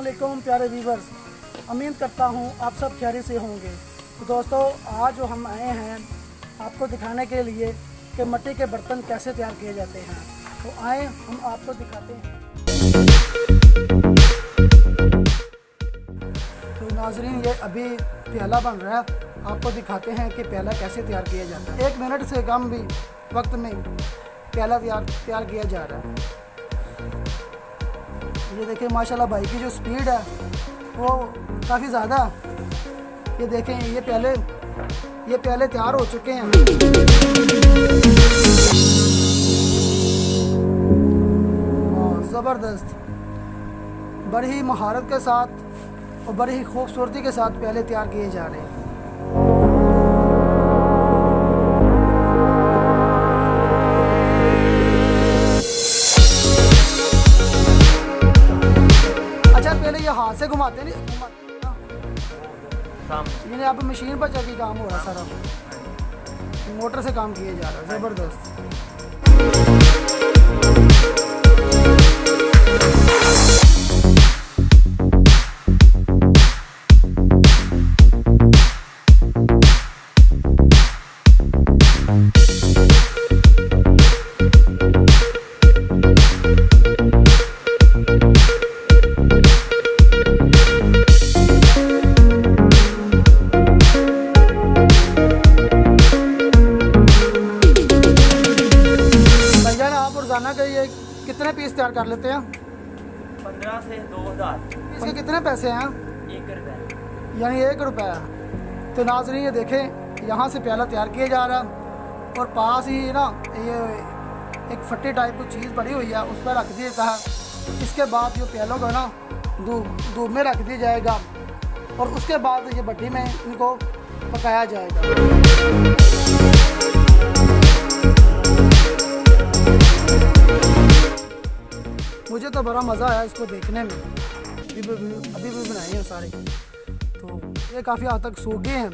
अस्सलामुअलैकुम प्यारे व्यूवर्स, उम्मीद करता हूँ आप सब खैरियत से होंगे। तो दोस्तों, आज जो हम आए हैं आपको दिखाने के लिए कि मिट्टी के बर्तन कैसे तैयार किए जाते हैं। तो आए हम आपको दिखाते हैं। तो नाजरीन, ये अभी प्याला बन रहा है, आपको दिखाते हैं कि प्याला कैसे तैयार किया जाता है। 1 मिनट से कम भी वक्त में प्याला तैयार किया जा रहा है। ये देखिए माशाल्लाह भाई की जो स्पीड है वो काफ़ी ज़्यादा। ये देखें, ये प्याले तैयार हो चुके हैं। ज़बरदस्त, बड़ी ही महारत के साथ और बड़ी ही खूबसूरती के साथ प्याले तैयार किए जा रहे हैं। हाथ से घुमाते नहीं, यानी आप मशीन पर जाके काम हो रहा है, सारा मोटर से काम किया जा रहा है। ज़बरदस्त। रोजाना के ये कितने पीस तैयार कर लेते हैं? 15 से 2000। इसके कितने पैसे हैं? 1 रुपया, यानी 1 रुपया। तो नाज़रीन, ये देखें, यहाँ से प्याला तैयार किया जा रहा है और पास ही ना ये एक फट्टी टाइप की चीज़ पड़ी हुई है, उस पर रख दिया था। इसके बाद जो प्यालों को ना धूप में रख दिया जाएगा और उसके बाद ये भट्टी में इनको पकाया जाएगा। मुझे तो बड़ा मज़ा आया इसको देखने में। अभी भी बनाए हैं सारे, तो ये काफ़ी हद तक सूख गए हैं।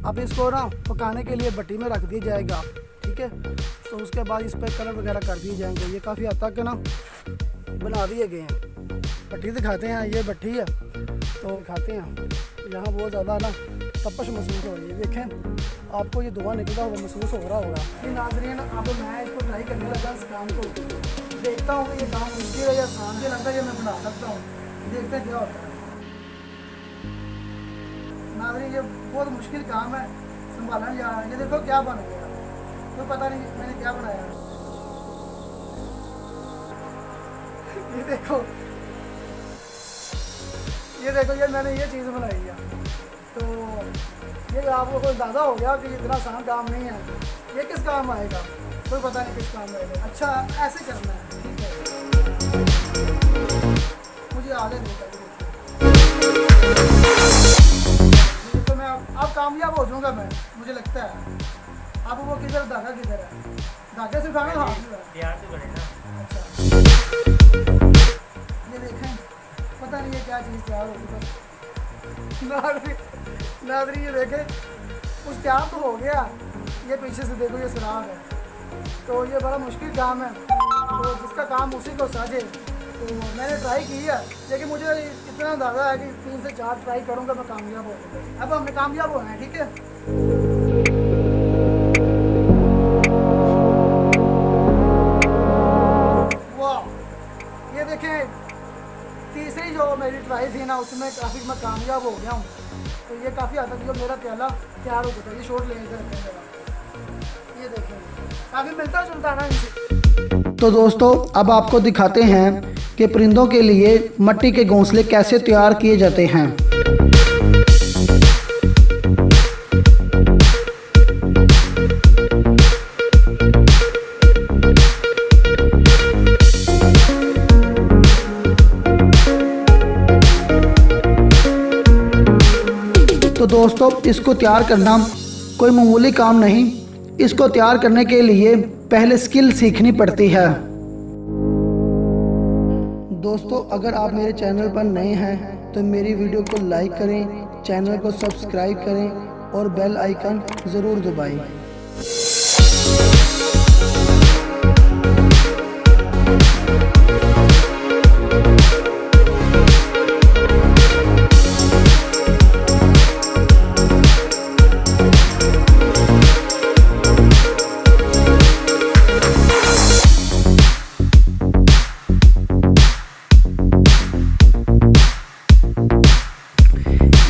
अब इसको ना पकाने के लिए भट्टी में रख दिया जाएगा, ठीक है। तो उसके बाद इस पर कलर वगैरह कर दिए जाएंगे। ये काफ़ी हद तक ना बना दिए गए हैं। भट्टी दिखाते हैं, ये भट्टी है तो दिखाते हैं। यहाँ बहुत ज़्यादा ना तपश महसूस हो रही है। देखें, आपको ये धुआं निकलता हुआ महसूस हो रहा होगा। ये नाज़रीन, अब मैं इसको ट्राई करने लगा इस काम को। देखता हूँ ये काम मुश्किल है या आसान, मुझे लगता है कि मैं बना सकता हूँ। देखते हैं क्या होता है। नाज़रीन, ये बहुत मुश्किल काम है, संभालना जा रहा है। ये देखो क्या बन गया, कोई पता नहीं मैंने क्या बनाया। ये देखो ये मैंने ये चीज़ बनाई है। तो ये आपको कोई अंदाज़ा हो गया कि इतना आसान काम नहीं है। ये किस काम आएगा, कोई पता नहीं किस काम आएगा। अच्छा, ऐसे करना है, ठीक है। मुझे आगे नहीं तो मैं अब कामयाब हो जाऊंगा मैं, मुझे लगता है। अब वो किधर, धागा किधर है? धागे से उठाना, हाथ से तैयार तो करें ना। अच्छा, ये देखें, पता नहीं ये क्या चीज़ तैयार होगी। नाज़रीन, ये देखें, कुछ तैयार तो हो गया। ये पीछे से देखो, ये सुराख है। तो ये बड़ा मुश्किल काम है, तो जिसका काम उसी को साझे। तो मैंने ट्राई की है, लेकिन मुझे इतना अंदाज़ा है कि 3 से 4 ट्राई करूँगा मैं कामयाब हो जाऊँगा। अब हमें कामयाब होना है, ठीक है। वाह, ये देखें, तीसरी जो मेरी ट्राई थी ना, उसमें काफ़ी मैं कामयाब हो गया हूँ। तो ये काफ़ी हद तक जो मेरा प्याला तैयार हो चुका है। ये शॉट लेने का, ये देखें, काफ़ी मिलता जुलता ना इनसे। तो दोस्तों, अब आपको दिखाते हैं कि परिंदों के लिए मिट्टी के घोंसले कैसे तैयार किए जाते हैं। तो दोस्तों, इसको तैयार करना कोई मामूली काम नहीं। इसको तैयार करने के लिए पहले स्किल सीखनी पड़ती है। दोस्तों, अगर आप मेरे चैनल पर नए हैं तो मेरी वीडियो को लाइक करें, चैनल को सब्सक्राइब करें और बेल आइकन ज़रूर दबाएं।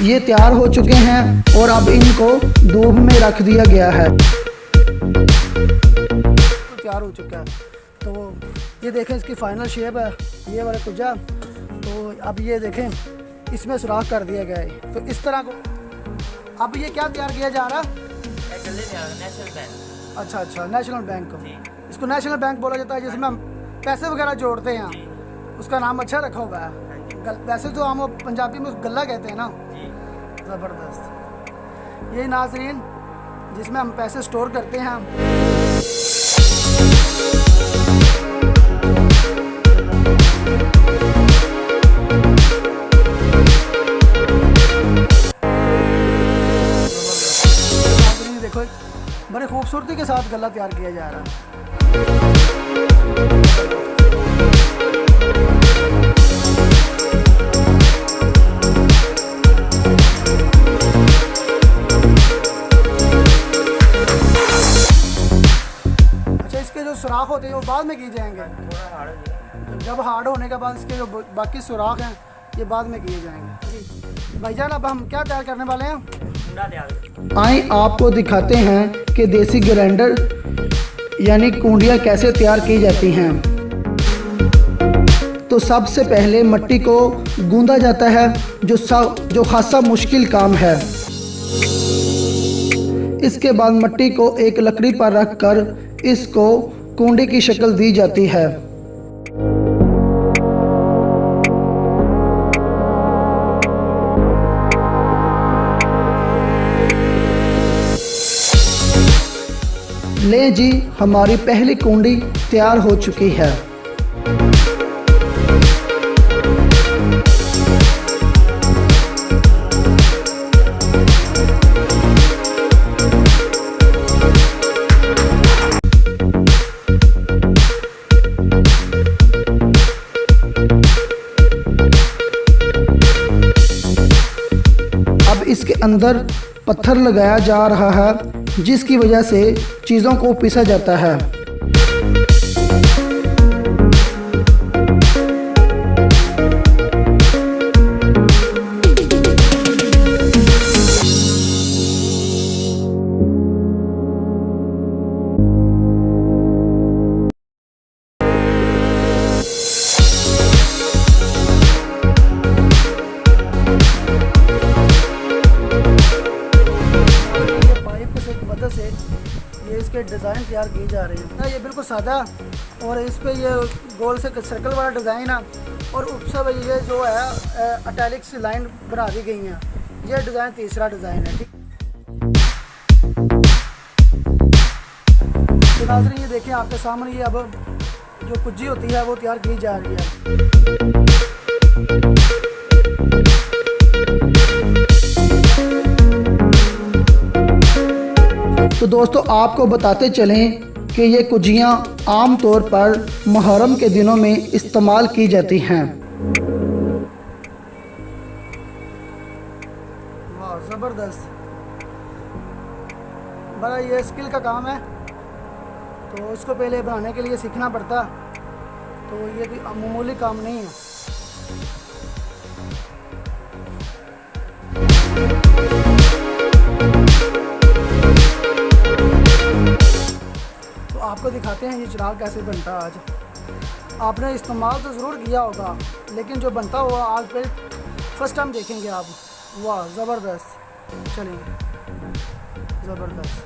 ये तैयार हो चुके हैं और अब इनको धूप में रख दिया गया है। तैयार हो चुका है, तो ये देखें इसकी फाइनल शेप है, ये वाला कुजा। तो अब ये देखें इसमें सुराख कर दिया गया है। तो इस तरह को अब ये क्या तैयार किया जा रहा है? National bank. अच्छा अच्छा, नेशनल बैंक। जी। इसको नेशनल बैंक बोला जाता है, जिसमें हम पैसे वगैरह जोड़ते हैं। जी। उसका नाम अच्छा रखा हुआ है। वैसे तो हम पंजाबी में गल्ला कहते हैं ना। जी। ज़बरदस्त। यही नाज़रीन जिसमें हम पैसे स्टोर करते हैं। देखो बड़े खूबसूरती के साथ गला तैयार किया जा रहा है। अच्छा, इसके जो सुराख होते हैं वो बाद में किए जाएंगे। थोड़ा हार्ड हो गया। जब हार्ड होने के बाद इसके जो बाकी सुराख हैं ये बाद में किए जाएंगे। भाईजान अब हम क्या तैयार करने वाले हैं? कुंडा तैयार। आइए आपको दिखाते हैं कि देसी ग्राइंडर यानी कुंडियाँ कैसे तैयार की जाती हैं। तो सबसे पहले मिट्टी को गूंदा जाता है, जो खासा मुश्किल काम है। इसके बाद मिट्टी को एक लकड़ी पर रखकर इसको कुंडी की शक्ल दी जाती है। ले जी, हमारी पहली कुंडी तैयार हो चुकी है। अब इसके अंदर पत्थर लगाया जा रहा है, जिसकी वजह से चीज़ों को पीसा जाता है। मदद से ये इसके डिज़ाइन तैयार किए जा रहे हैं। ये बिल्कुल सादा और इस पे ये गोल से सर्कल वाला डिज़ाइन है और सब ये जो है अटैलिक्स लाइन बना दी गई हैं। ये डिज़ाइन तीसरा डिज़ाइन है। ठीक, तो नाज़रीन ये देखें आपके सामने ये अब जो कुज्जी होती है वो तैयार की जा रही है। तो दोस्तों आपको बताते चलें कि ये कुजियाँ आम तौर पर मुहर्रम के दिनों में इस्तेमाल की जाती हैं। वाह ज़बरदस्त, बड़ा ये स्किल का काम है। तो इसको पहले बनाने के लिए सीखना पड़ता, तो ये भी मामूली काम नहीं है। आपको दिखाते हैं ये चिराग कैसे बनता है। आज आपने इस्तेमाल तो ज़रूर किया होगा, लेकिन जो बनता हुआ आज पे फर्स्ट टाइम देखेंगे आप। वाह ज़बरदस्त, चलिए ज़बरदस्त।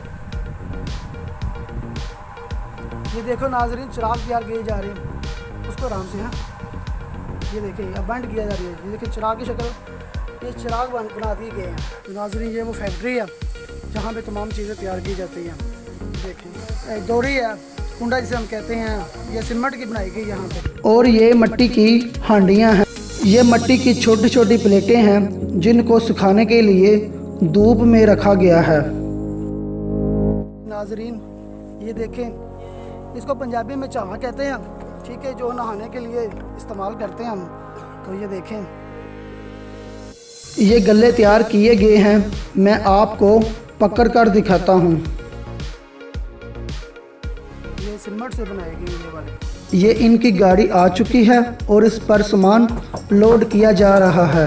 ये देखो नाज़रीन चिराग तैयार किए जा रहे हैं, उसको आराम से। हाँ ये देखिए अब बैंड किया जा रही है। ये देखिए चिराग की शक्ल, ये चिराग बना दिए गए हैं। तो नाज़रीन ये वो फैक्ट्री है जहाँ पे तमाम चीज़ें तैयार की जाती हैं। देखें दोरी है, कुंडा जिसे हम कहते हैं, ये सीमेंट की बनाई गई यहाँ पे। और ये मिट्टी की हांडियाँ हैं। ये मिट्टी की छोटी छोटी प्लेटें हैं जिनको सुखाने के लिए धूप में रखा गया है। नाजरीन ये देखें, इसको पंजाबी में चावा कहते हैं, ठीक है, जो नहाने के लिए इस्तेमाल करते हैं हम। तो ये देखें ये गल्ले तैयार किए गए हैं, मैं आपको पकड़ कर दिखाता हूँ। ये सीमेंट से बनाए गए ये वाले। ये इनकी गाड़ी आ चुकी है और इस पर सामान लोड किया जा रहा है।